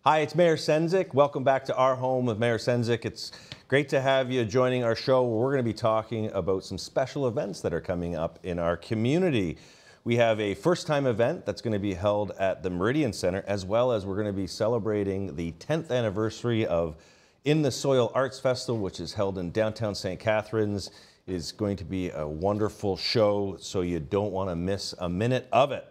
Hi, it's Mayor Sendzik. Welcome back to our home with Mayor Sendzik. It's great to have you joining our show. We're going to be talking about some special events that are coming up in our community. We have a first-time event that's going to be held at the Meridian Centre, as well as we're going to be celebrating the 10th anniversary of In the Soil Arts Festival, which is held in downtown St. Catharines. It is going to be a wonderful show, so you don't want to miss a minute of it.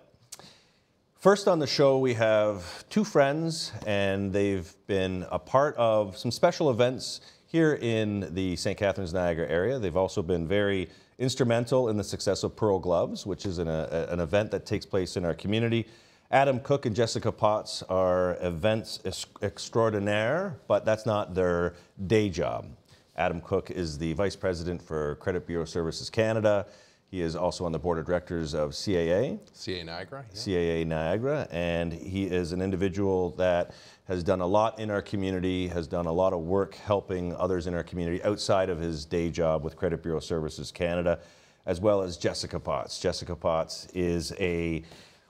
First on the show, we have two friends, and they've been a part of some special events here in the St. Catharines, Niagara area. They've also been very instrumental in the success of Pearl Gloves, which is an event that takes place in our community. Adam Cook and Jessica Potts are events extraordinaire, but that's not their day job. Adam Cook is the Vice President for Credit Bureau Services Canada. He is also on the board of directors of CAA. CAA Niagara. Yeah. CAA Niagara, and he is an individual that has done a lot in our community, has done a lot of work helping others in our community outside of his day job with Credit Bureau Services Canada, as well as Jessica Potts. Jessica Potts is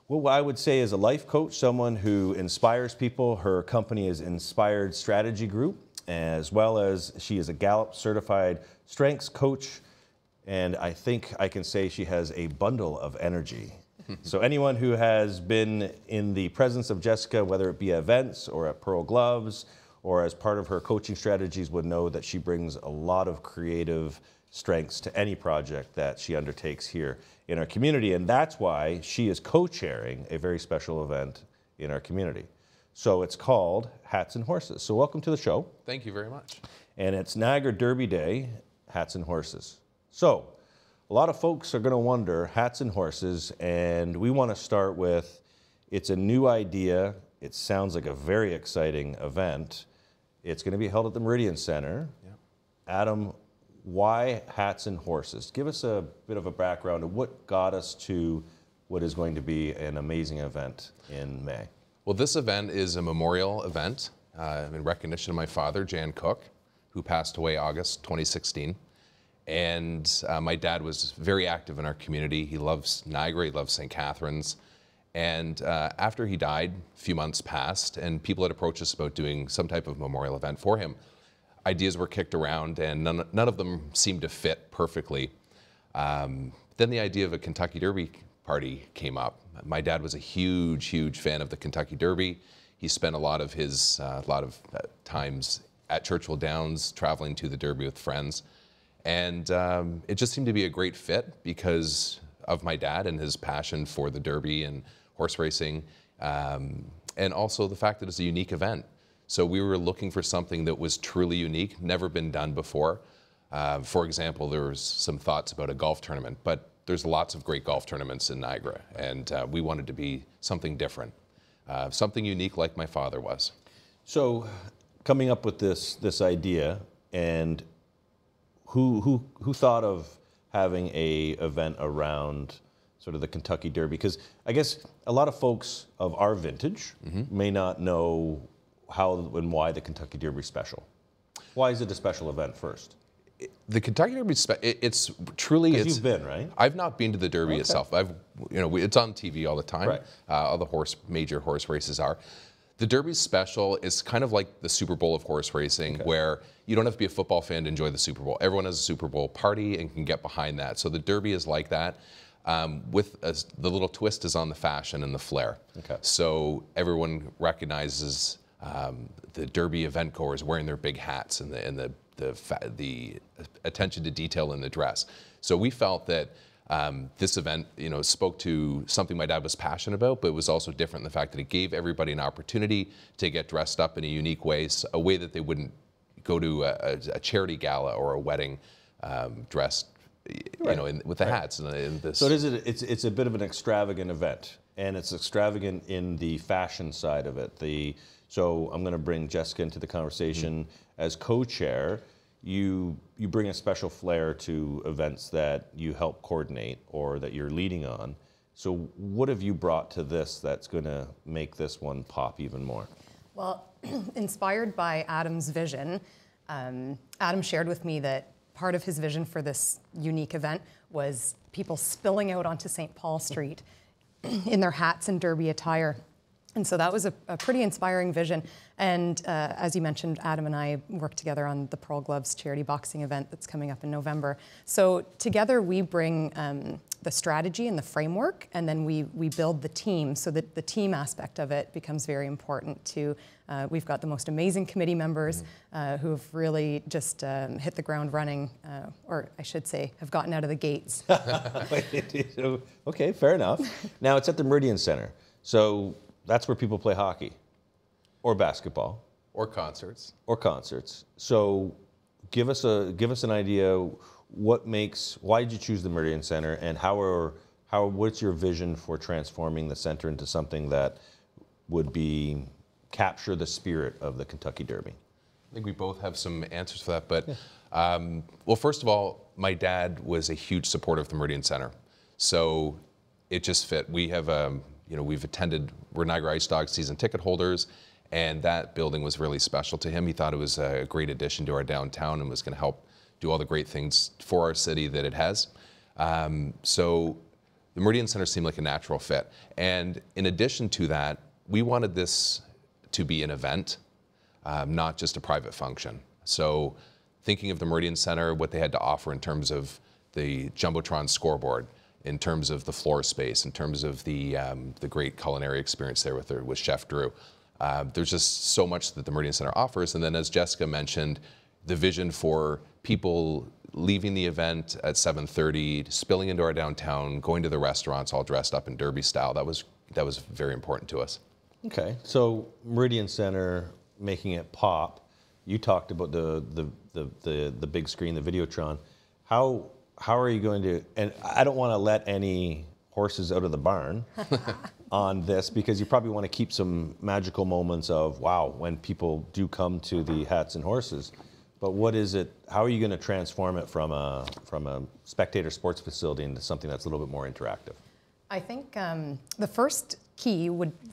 what I would say is a life coach, someone who inspires people. Her company is Inspired Strategy Group, as well as she is a Gallup certified strengths coach. And I think I can say she has a bundle of energy. So anyone who has been in the presence of Jessica, whether it be at events or at Pearl Gloves or as part of her coaching strategies, would know that she brings a lot of creative strengths to any project that she undertakes here in our community. And that's why she is co-chairing a very special event in our community. So it's called Hats and Horses. So welcome to the show. Thank you very much. And it's Niagara Derby Day, Hats and Horses. So, a lot of folks are going to wonder, hats and horses, and we want to start with, it's a new idea. It sounds like a very exciting event. It's going to be held at the Meridian Centre. Yep. Adam, why hats and horses? Give us a bit of a background of what got us to what is going to be an amazing event in May. Well, this event is a memorial event in recognition of my father, Jan Cook, who passed away August 2016. And my dad was very active in our community. He loves Niagara, he loves St. Catharines. And after he died, a few months passed, and people had approached us about doing some type of memorial event for him. Ideas were kicked around, and none of them seemed to fit perfectly. Then the idea of a Kentucky Derby party came up. My dad was a huge, huge fan of the Kentucky Derby. He spent a lot of his times at Churchill Downs, traveling to the Derby with friends. And it just seemed to be a great fit because of my dad and his passion for the Derby and horse racing, and also the fact that it's a unique event. So we were looking for something that was truly unique, never been done before. For example, there was some thoughts about a golf tournament, but there's lots of great golf tournaments in Niagara, and we wanted to be something different, something unique like my father was. So coming up with this idea, and who thought of having a event around sort of the Kentucky Derby? Because I guess a lot of folks of our vintage may not know how and why the Kentucky Derby is special. Why is it a special event first? The Kentucky Derby, it's truly. You've been, right? I've not been to the Derby itself. It's on TV all the time. Right. All the major horse races are. The Derby's special. It's kind of like the Super Bowl of horse racing, where you don't have to be a football fan to enjoy the Super Bowl. Everyone has a Super Bowl party and can get behind that. So the Derby is like that. The little twist is on the fashion and the flair. Okay. So everyone recognizes the Derby event goers wearing their big hats and the attention to detail in the dress. So we felt that this event, spoke to something my dad was passionate about, but it was also different in the fact that it gave everybody an opportunity to get dressed up in a unique way, a way that they wouldn't go to a charity gala or a wedding dressed, with the hats. And this. So it's a bit of an extravagant event, and it's extravagant in the fashion side of it. So I'm going to bring Jessica into the conversation as co-chair. You bring a special flair to events that you help coordinate or that you're leading on. So what have you brought to this that's going to make this one pop even more? Well, inspired by Adam's vision, Adam shared with me that part of his vision for this unique event was people spilling out onto St. Paul Street in their hats and derby attire. And so that was a pretty inspiring vision. And as you mentioned, Adam and I work together on the Pearl Gloves charity boxing event that's coming up in November. So together we bring the strategy and the framework, and then we build the team so that the team aspect of it becomes very important too. We've got the most amazing committee members who have really just hit the ground running, or I should say, have gotten out of the gates. Okay, fair enough. Now it's at the Meridian Centre. So that's where people play hockey or basketball. Or concerts. Or concerts. So give us an idea, why did you choose the Meridian Centre, and what's your vision for transforming the centre into something that would capture the spirit of the Kentucky Derby? I think we both have some answers for that, but well, first of all, my dad was a huge supporter of the Meridian Centre, so it just fit. We have we're Niagara Ice Dogs season ticket holders, and that building was really special to him. He thought it was a great addition to our downtown and was going to help do all the great things for our city that it has. So the Meridian Centre seemed like a natural fit. And in addition to that, we wanted this to be an event, not just a private function. So thinking of the Meridian Centre, what they had to offer in terms of the Jumbotron scoreboard, in terms of the floor space, in terms of the great culinary experience there with Chef Drew. There's just so much that the Meridian Centre offers. And then as Jessica mentioned, the vision for people leaving the event at 7:30, spilling into our downtown, going to the restaurants all dressed up in Derby style, that was very important to us. Okay, so Meridian Centre, making it pop. You talked about the big screen, the Videotron. How are you going to, and I don't want to let any horses out of the barn on this, because you probably want to keep some magical moments of, wow, when people do come to the Hats and Horses. But what is it, how are you going to transform it from a spectator sports facility into something that's a little bit more interactive? I think the first key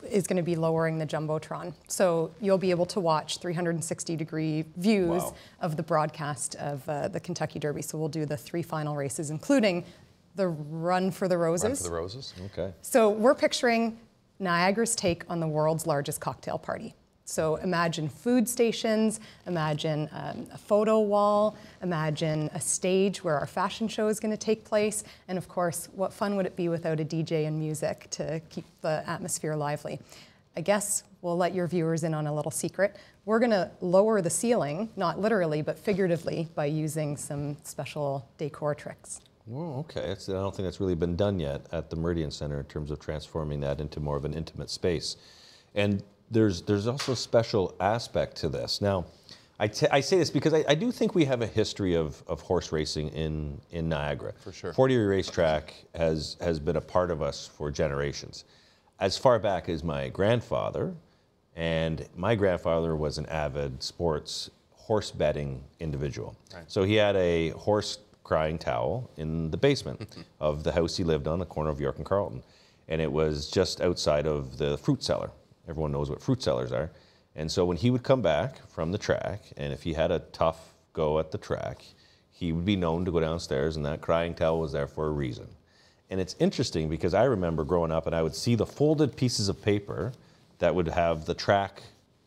is going to be lowering the Jumbotron. So you'll be able to watch 360-degree views of the broadcast of the Kentucky Derby. So we'll do the 3 final races, including the Run for the Roses. Run for the Roses, okay. So we're picturing Niagara's take on the world's largest cocktail party. So imagine food stations, imagine a photo wall, imagine a stage where our fashion show is going to take place, and of course, what fun would it be without a DJ and music to keep the atmosphere lively? I guess we'll let your viewers in on a little secret. We're going to lower the ceiling, not literally, but figuratively, by using some special decor tricks. Oh, okay. I don't think that's really been done yet at the Meridian Centre in terms of transforming that into more of an intimate space. And there's also a special aspect to this. Now, I say this because I do think we have a history of horse racing in Niagara. For sure. Fort Erie Racetrack has been a part of us for generations. As far back as my grandfather, and my grandfather was an avid sports horse betting individual. Right. So he had a horse crying towel in the basement of the house he lived on, the corner of York and Carleton. And it was just outside of the fruit cellar. Everyone knows what fruit cellars are. And so when he would come back from the track, and if he had a tough go at the track, he would be known to go downstairs, and that crying towel was there for a reason. And it's interesting because I remember growing up and I would see the folded pieces of paper that would have the track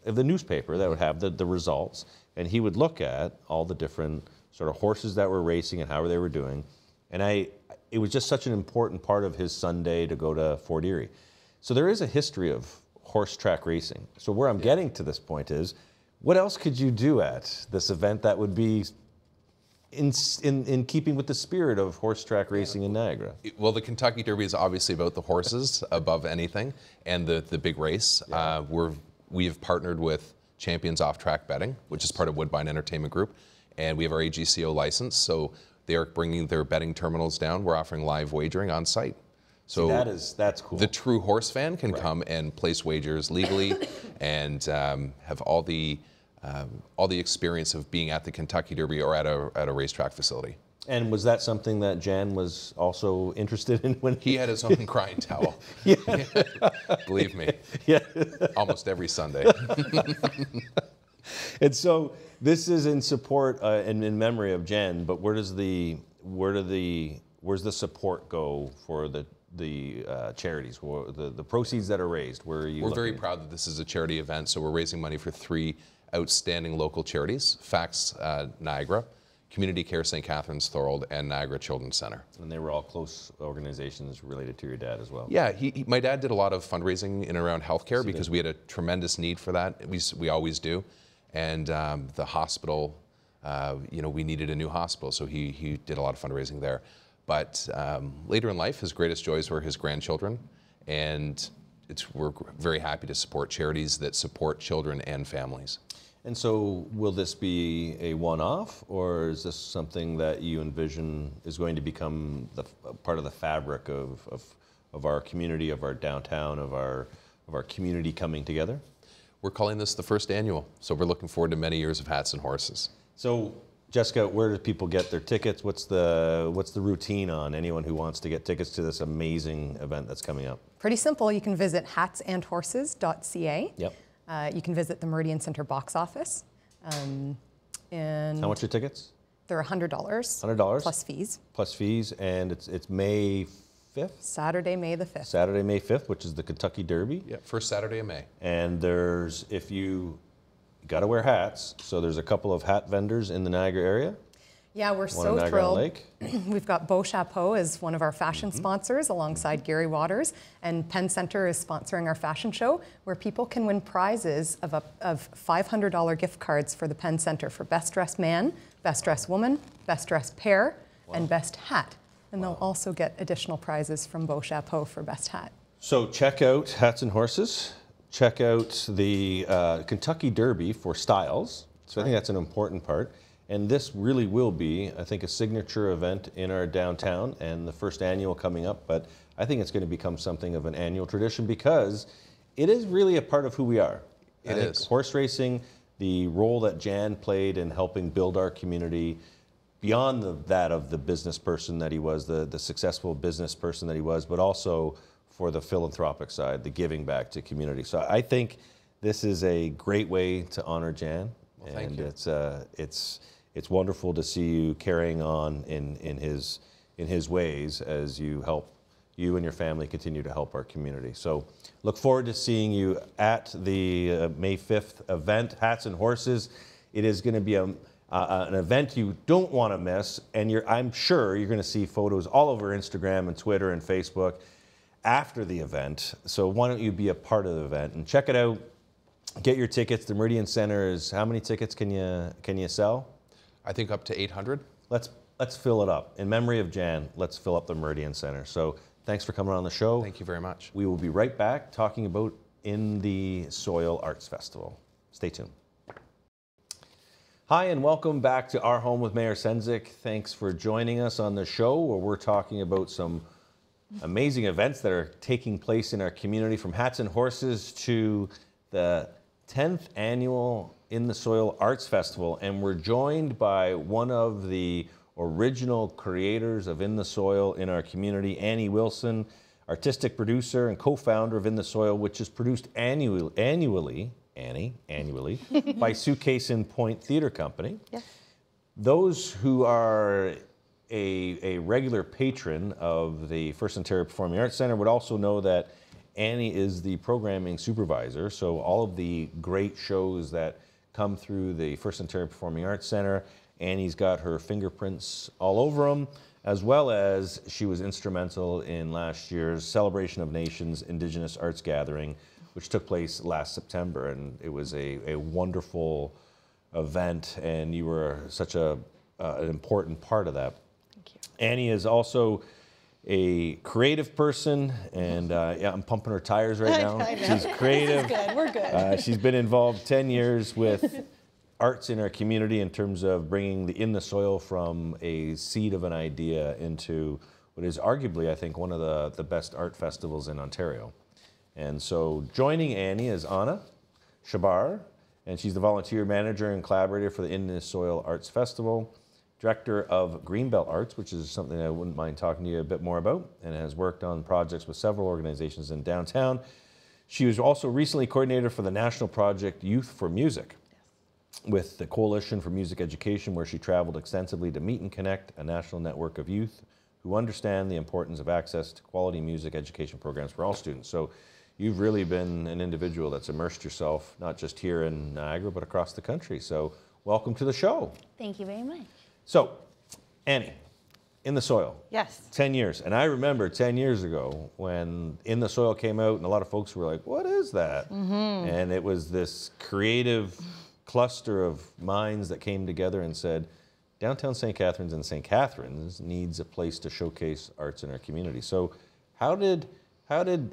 of the newspaper that would have the results. And he would look at all the different sort of horses that were racing and how they were doing. And it was just such an important part of his Sunday to go to Fort Erie. So there is a history of horse track racing. So where I'm getting to this point is, what else could you do at this event that would be in keeping with the spirit of horse track racing in Niagara? Well, the Kentucky Derby is obviously about the horses above anything, and the big race. Yeah. We have partnered with Champions Off Track Betting, which is part of Woodbine Entertainment Group, and we have our AGCO license. So they are bringing their betting terminals down. We're offering live wagering on site. So that's cool. The true horse fan can come and place wagers legally and have all the experience of being at the Kentucky Derby or at a racetrack facility. And was that something that Jan was also interested in when he had his own crying towel? Yeah. Believe me. Yeah. Almost every Sunday. And so this is in support and in memory of Jan, but where's the support go for the charities, the proceeds that are raised? Where are you? We're very proud that this is a charity event, so we're raising money for 3 outstanding local charities: Facts Niagara, Community Care St. Catharines Thorold, and Niagara Children's Centre. And they were all close organizations related to your dad as well. Yeah, my dad did a lot of fundraising in and around healthcare because we had a tremendous need for that. We always do. And the hospital, we needed a new hospital, so he did a lot of fundraising there. But later in life, his greatest joys were his grandchildren, and we're very happy to support charities that support children and families. And so will this be a one-off, or is this something that you envision is going to become part of the fabric of our community, of our downtown, of our community coming together? We're calling this the first annual, so we're looking forward to many years of hats and horses. So, Jessica, where do people get their tickets? What's the routine on anyone who wants to get tickets to this amazing event that's coming up? Pretty simple. You can visit hatsandhorses.ca. Yep. You can visit the Meridian Centre box office. And how much are tickets? They're $100. $100 plus fees. Plus fees, and it's May 5th. Saturday, May the 5th. Saturday, May 5th, which is the Kentucky Derby. Yeah, first Saturday of May. And if you got to wear hats, so there's a couple of hat vendors in the Niagara area. Yeah, we're so thrilled. Lake. We've got Beau Chapeau as one of our fashion sponsors alongside Gary Waters, and Penn Centre is sponsoring our fashion show where people can win prizes of $500 gift cards for the Penn Centre for Best Dressed Man, Best Dressed Woman, Best Dressed Pair, and Best Hat. And they'll also get additional prizes from Beau Chapeau for Best Hat. So check out Hats and Horses. Check out the Kentucky Derby for styles. So I think that's an important part. And this really will be, I think, a signature event in our downtown, and the first annual coming up. But I think it's going to become something of an annual tradition because it is really a part of who we are. It is. Horse racing, the role that Jan played in helping build our community, beyond that of the business person that he was, the successful business person that he was, but also for the philanthropic side, the giving back to community. So I think this is a great way to honor Jan. Well, thank you. It's wonderful to see you carrying on in his ways as you and your family continue to help our community. So look forward to seeing you at the May 5th event, Hats and Horses. It is going to be an event you don't want to miss, and I'm sure you're going to see photos all over Instagram and Twitter and Facebook after the event. So why don't you be a part of the event and check it out? Get your tickets. The Meridian Centre is, how many tickets can you sell? I think up to 800. Let's fill it up. In memory of Jan, let's fill up the Meridian Centre. So thanks for coming on the show. Thank you very much. We will be right back talking about In the Soil Arts Festival. Stay tuned. Hi, and welcome back to Our Home with Mayor Sendzik. Thanks for joining us on the show where we're talking about some amazing events that are taking place in our community, from Hats and Horses to the 10th annual In the Soil Arts Festival. And we're joined by one of the original creators of In the Soil in our community, Annie Wilson, artistic producer and co-founder of In the Soil, which is produced annually by Suitcase and Point Theatre Company. Yes. Those who are a regular patron of the First Ontario Performing Arts Centre would also know that Annie is the programming supervisor, so all of the great shows that come through the First Ontario Performing Arts Centre, Annie's got her fingerprints all over them, as well as she was instrumental in last year's Celebration of Nations Indigenous Arts Gathering, which took place last September, and it was a wonderful event, and you were such an important part of that. Thank you. Annie is also a creative person, and yeah, I'm pumping her tires right now. I know. She's creative. This is good. We're good. She's been involved 10 years with arts in our community in terms of bringing the In the Soil from a seed of an idea into what is arguably, I think, one of the best art festivals in Ontario. And so joining Annie is Anah, Shabbar, and she's the volunteer manager and collaborator for the In the Soil Arts Festival, director of Greenbelt Arts, which is something I wouldn't mind talking to you a bit more about, and has worked on projects with several organizations in downtown. She was also recently coordinator for the national project Youth for Music, with the Coalition for Music Education, where she traveled extensively to meet and connect a national network of youth who understand the importance of access to quality music education programs for all students. So you've really been an individual that's immersed yourself, not just here in Niagara, but across the country. So welcome to the show. Thank you very much. So, Annie, In the Soil. Yes. 10 years. And I remember 10 years ago when In the Soil came out and a lot of folks were like, what is that? And it was this creative cluster of minds that came together and said, downtown St. Catharines and St. Catharines needs a place to showcase arts in our community. So how did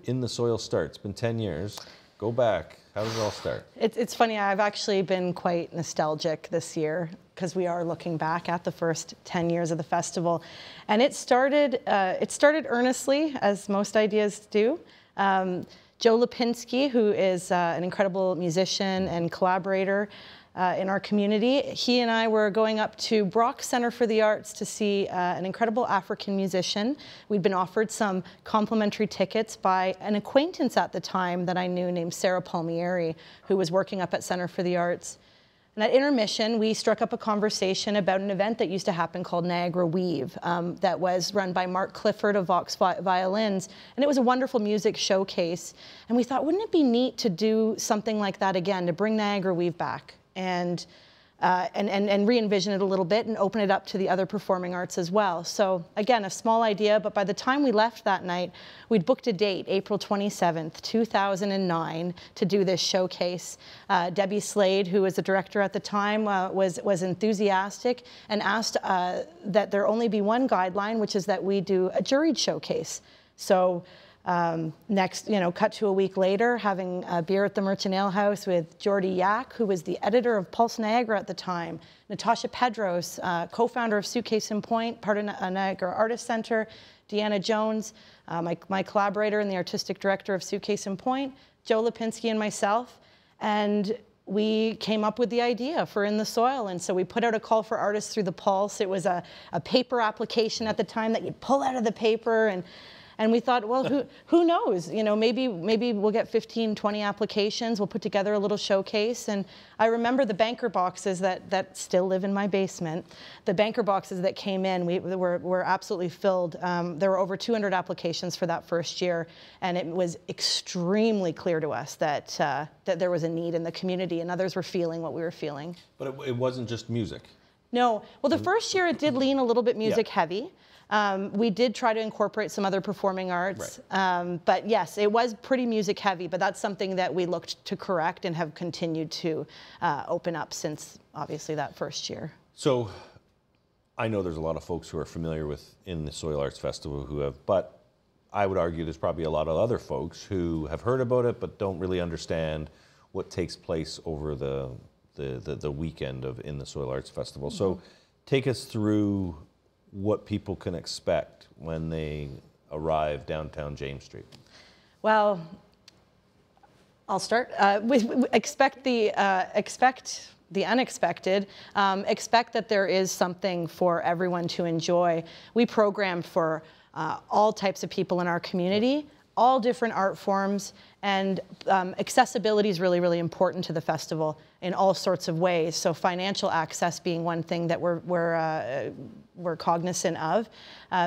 In the Soil start? It's been 10 years. Go back. How did it all start? It's funny, I've actually been quite nostalgic this year because we are looking back at the first 10 years of the festival. And it started earnestly, as most ideas do. Joe Lipinski, who is an incredible musician and collaborator in our community, he and I were going up to Brock Centre for the Arts to see an incredible African musician. We'd been offered some complimentary tickets by an acquaintance at the time that I knew named Sarah Palmieri, who was working up at Centre for the Arts. And at intermission, we struck up a conversation about an event that used to happen called Niagara Weave that was run by Mark Clifford of Vox Violins. And it was a wonderful music showcase. And we thought, wouldn't it be neat to do something like that again, to bring Niagara Weave back and re-envision it a little bit and open it up to the other performing arts as well. So again, a small idea, but by the time we left that night, we'd booked a date, April 27th, 2009, to do this showcase. Debbie Slade, who was the director at the time, was enthusiastic and asked that there only be one guideline, which is that we do a juried showcase. So next, cut to a week later, having a beer at the Merchant Ale House with Jordy Yak, who was the editor of Pulse Niagara at the time, Natasha Pedros, co-founder of Suitcase and Point, part of Niagara Artist Centre, Deanna Jones, my collaborator and the artistic director of Suitcase and Point, Joe Lipinski and myself, and we came up with the idea for In the Soil. And so we put out a call for artists through the Pulse. It was a paper application at the time that you'd pull out of the paper, and we thought, well, who knows? Maybe we'll get 15, 20 applications. We'll put together a little showcase. And I remember the banker boxes that still live in my basement. The banker boxes that came in, were absolutely filled. There were over 200 applications for that first year. And it was extremely clear to us that there was a need in the community, and others were feeling what we were feeling. But it wasn't just music. No. Well, the first year it did lean a little bit music heavy. We did try to incorporate some other performing arts, right. But yes, it was pretty music heavy, but that's something that we looked to correct and have continued to open up since, obviously, that first year. So I know there's a lot of folks who are familiar with In the Soil Arts Festival but I would argue there's probably a lot of other folks who have heard about it but don't really understand what takes place over the weekend of In the Soil Arts Festival. Mm-hmm. So take us through what people can expect when they arrive downtown James Street. Well, I'll start. Expect the unexpected. Expect that there is something for everyone to enjoy. We program for all types of people in our community, all different art forms, and accessibility is really, really important to the festival in all sorts of ways. So financial access being one thing that we're cognizant of.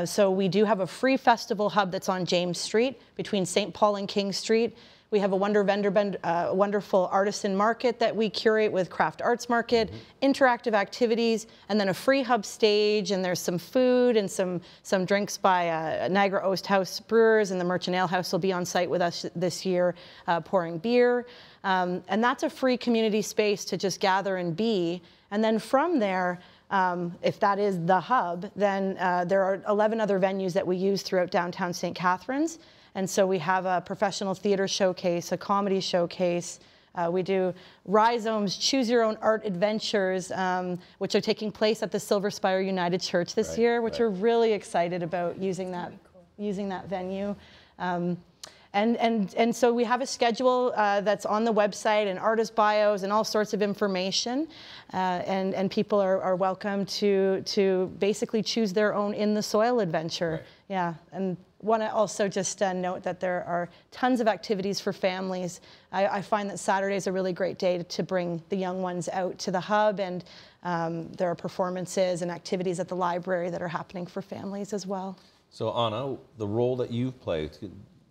So we do have a free festival hub that's on James Street between St. Paul and King Street. We have a wonderful artisan market that we curate with Craft Arts Market, interactive activities, and then a free hub stage, and there's some food and some drinks by Niagara Oast House Brewers, and the Merchant Ale House will be on site with us this year pouring beer. And that's a free community space to just gather and be. And then from there, if that is the hub, then there are 11 other venues that we use throughout downtown St. Catharines. And so we have a professional theater showcase, a comedy showcase. We do Rhizome's Choose Your Own Art Adventures, which are taking place at the Silver Spire United Church this year, which we're really excited about using that venue. And so we have a schedule that's on the website and artist bios and all sorts of information. And people are welcome to basically choose their own In the Soil adventure. Right. Yeah. And want to also just note that there are tons of activities for families. I find that Saturday is a really great day to bring the young ones out to the hub, and there are performances and activities at the library that are happening for families as well. So Anna, the role that you've played,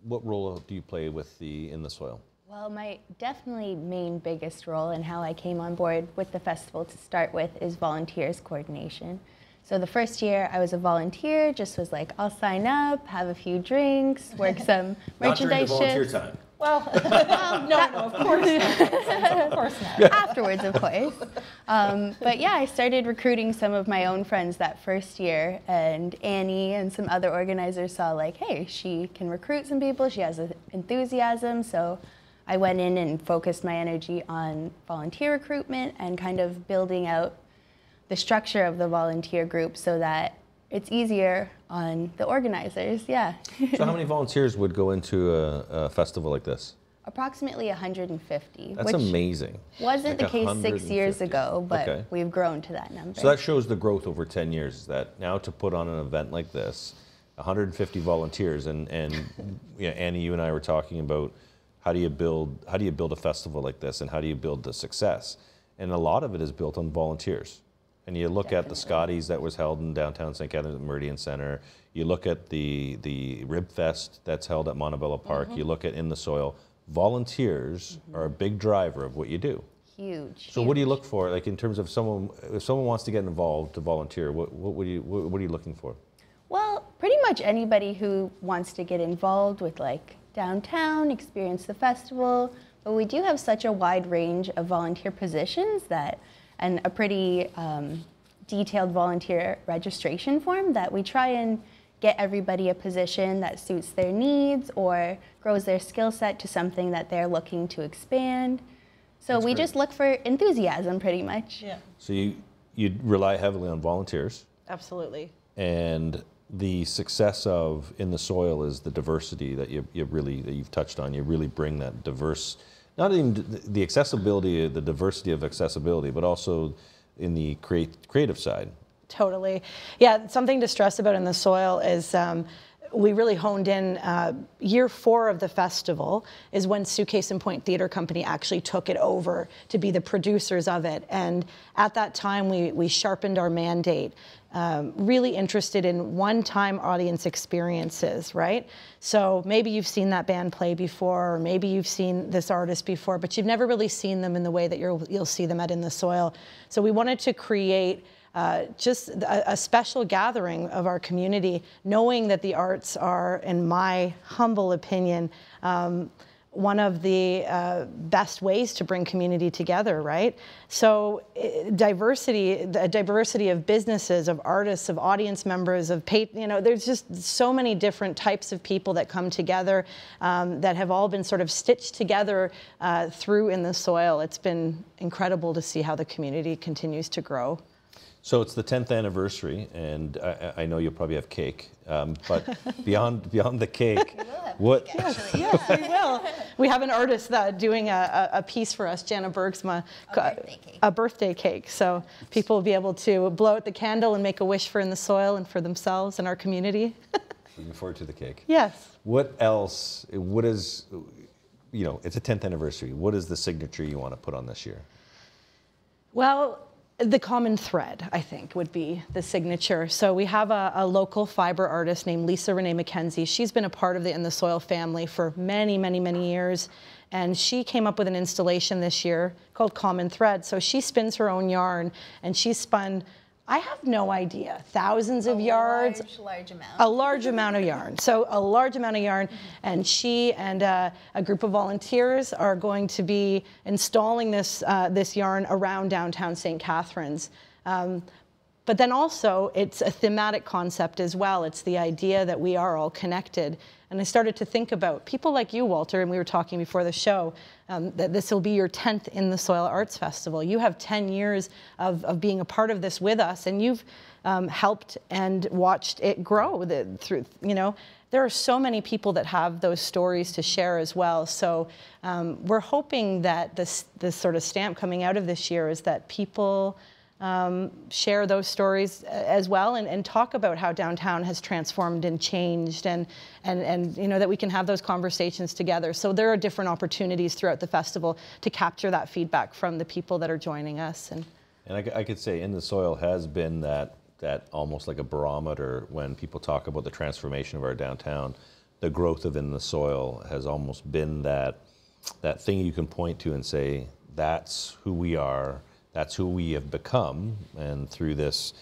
what role do you play with In the Soil? Well, my definitely main biggest role in how I came on board with the festival to start with is volunteers coordination. So the first year I was a volunteer, just was like, I'll sign up, have a few drinks, work some merchandise Not during the volunteer shifts. time. Well, No, of course not. Of course not. afterwards, of course. But yeah, I started recruiting some of my own friends that first year, and Annie and some other organizers saw like, hey, she can recruit some people, she has enthusiasm, so I went in and focused my energy on volunteer recruitment and kind of building out the structure of the volunteer group so that it's easier on the organizers, yeah. So how many volunteers would go into a festival like this? Approximately 150. That's which amazing. wasn't Like the case 6 years 150. ago, but Okay. we've grown to that number. So that shows the growth over 10 years, is that now to put on an event like this, 150 volunteers, and you know, Annie, you and I were talking about how do you build a festival like this, and how do you build the success? And a lot of it is built on volunteers. And you look at the Scotties that was held in downtown St. Catharines at Meridian Centre. You look at the Rib Fest that's held at Montebello Park. You look at In the Soil. Volunteers are a big driver of what you do. Huge. So what do you look for, like in terms of someone, if someone wants to get involved to volunteer, what are you looking for? Well, pretty much anybody who wants to get involved with like downtown, experience the festival, but we do have such a wide range of volunteer positions and a pretty detailed volunteer registration form that we try and get everybody a position that suits their needs or grows their skill set to something that they're looking to expand. So we just look for enthusiasm pretty much. Yeah, So you rely heavily on volunteers, absolutely. and the success of In the Soil is the diversity that you've touched on. You really bring that diverse, not even the accessibility, the diversity of accessibility, but also in the creative side. Totally. Yeah, something to stress about In the Soil is we really honed in year 4 of the festival is when Suitcase and Point Theatre Company actually took it over to be the producers of it. And at that time, we sharpened our mandate, really interested in one-time audience experiences, right? So maybe you've seen that band play before, or maybe you've seen this artist before, but you've never really seen them in the way that you'll see them at In the Soil. So we wanted to create just a special gathering of our community, knowing that the arts are, in my humble opinion, one of the best ways to bring community together, right? So the diversity of businesses, of artists, of audience members, there's just so many different types of people that come together that have all been sort of stitched together through In the Soil. It's been incredible to see how the community continues to grow. So it's the 10th anniversary, and I know you'll probably have cake, but beyond the cake, what? Yes, we will. We have an artist doing a piece for us, Jana Bergsma, a birthday cake. So people will be able to blow out the candle and make a wish for In the Soil and for themselves and our community. Looking forward to the cake. Yes. What else? What is, it's a 10th anniversary. What is the signature you want to put on this year? Well, the common thread, I think, would be the signature. So we have a local fiber artist named Lisa Renee McKenzie. She's been a part of the In the Soil family for many, many, many years. And she came up with an installation this year called Common Thread. So she spins her own yarn, and she spun, I have no idea, thousands of yards. Large amount. A large amount of yarn. So a large amount of yarn, and she and a group of volunteers are going to be installing this yarn around downtown St. Catharines. But then also, it's a thematic concept as well. It's the idea that we are all connected. And I started to think about people like you, Walter, and we were talking before the show, that this will be your 10th In the Soil Arts Festival. You have 10 years of being a part of this with us, and you've helped and watched it grow there are so many people that have those stories to share as well. So we're hoping that this sort of stamp coming out of this year is that people share those stories as well, and talk about how downtown has transformed and changed, and that we can have those conversations together. So there are different opportunities throughout the festival to capture that feedback from the people that are joining us. And I could say In the Soil has been that that almost like a barometer when people talk about the transformation of our downtown. The growth of In the Soil has almost been that thing you can point to and say, that's who we are, that's who we have become. And through this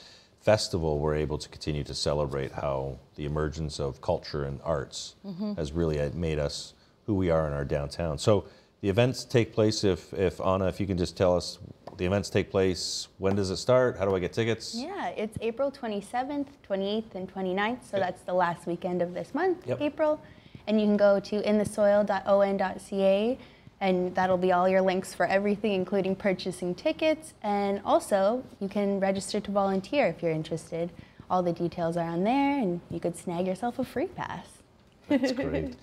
festival, we're able to continue to celebrate how the emergence of culture and arts has really made us who we are in our downtown. So the events take place, if Anna, if you can just tell us, the events take place, when does it start? How do I get tickets? Yeah, it's April 27th, 28th, and 29th, so that's the last weekend of this month, April. And you can go to inthesoil.on.ca, and that'll be all your links for everything, including purchasing tickets. And also, you can register to volunteer if you're interested. All the details are on there, and you could snag yourself a free pass. That's great.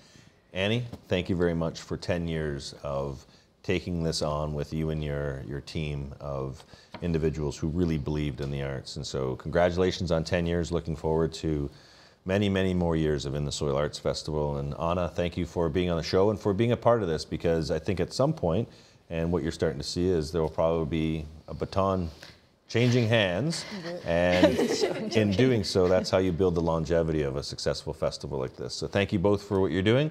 Annie, thank you very much for 10 years of taking this on with you and your team of individuals who really believed in the arts. And so congratulations on 10 years. Looking forward to many, many more years of In the Soil Arts Festival. And Anna, thank you for being on the show and for being a part of this, because I think at some point, and what you're starting to see is there will probably be a baton changing hands, and in doing so, that's how you build the longevity of a successful festival like this. So thank you both for what you're doing.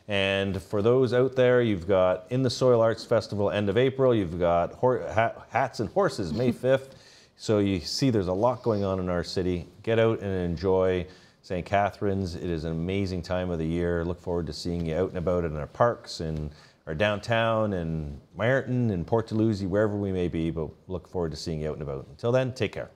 And for those out there, you've got In the Soil Arts Festival end of April, you've got Hats and Horses May 5th. So you see there's a lot going on in our city. Get out and enjoy St. Catharines. It is an amazing time of the year. Look forward to seeing you out and about in our parks and our downtown and Martin and Port Dalhousie, wherever we may be, but look forward to seeing you out and about. Until then, take care.